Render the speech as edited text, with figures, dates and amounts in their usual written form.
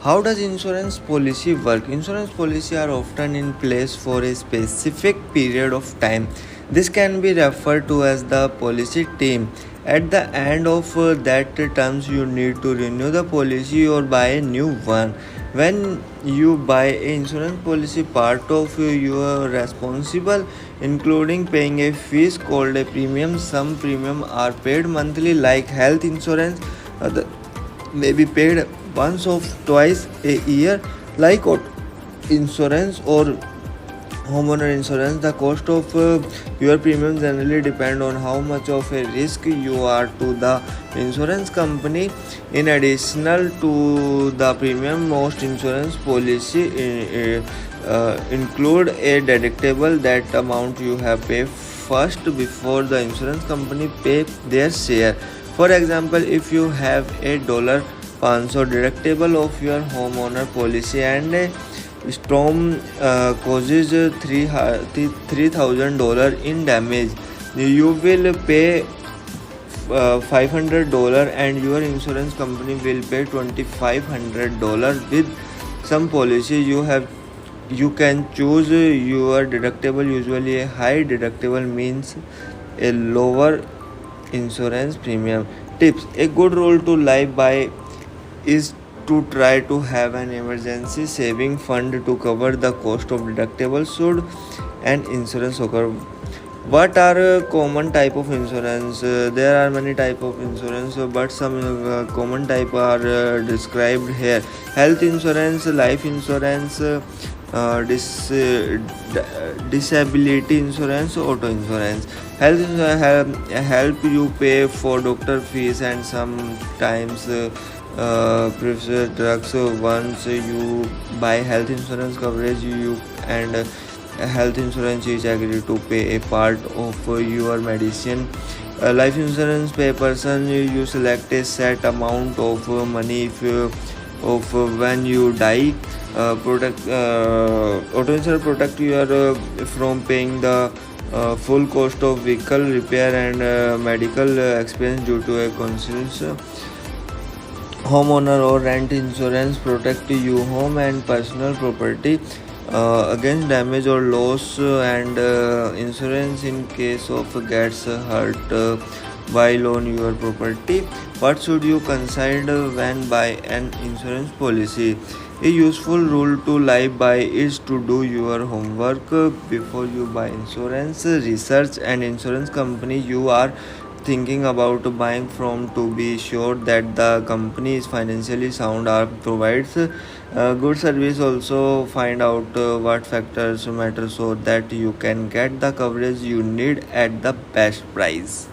How does insurance policy work? Insurance policy are often in place for a specific period of time. This can be referred to as the policy term. At the end of that terms, you need to renew the policy or buy a new one. When you buy an insurance policy, part of your responsible, including paying a fees called a premium. Some premium are paid monthly, like health insurance. Other may be paid once or twice a year, like auto insurance or homeowner insurance. The cost of your premium generally depend on how much of a risk you are to the insurance company. In addition to the premium, most insurance policy include a deductible, that amount you have paid first before the insurance company pay their share. For example, if you have a dollar 500 deductible of your homeowner policy and a storm causes $3,000 in damage, you will pay $500 and your insurance company will pay $2,500. With some policy you can choose your deductible. Usually a high deductible means a lower insurance premium. Tips: a good rule to live by is to try to have an emergency saving fund to cover the cost of deductible should an insurance occur. What are common type of insurance? There are many type of insurance, but some common type are described here: health insurance, life insurance, disability insurance, auto insurance. Health insurance help you pay for doctor fees and sometimes prescription drugs. So once you buy health insurance coverage, you and health insurance is agreed to pay a part of your medicine. Life insurance pay person, you select a set amount of money if of when you die. Protect auto insurance protect you from paying the full cost of vehicle repair and medical expense due to a conscience. Homeowner or rent insurance protect your home and personal property against damage or loss, and insurance in case of gets hurt while on your property. What should you consider when buy an insurance policy? A useful rule to live by is to do your homework before you buy insurance. Research an insurance company you are thinking about buying from to be sure that the company is financially sound or provides good service. Also find out what factors matter so that you can get the coverage you need at the best price.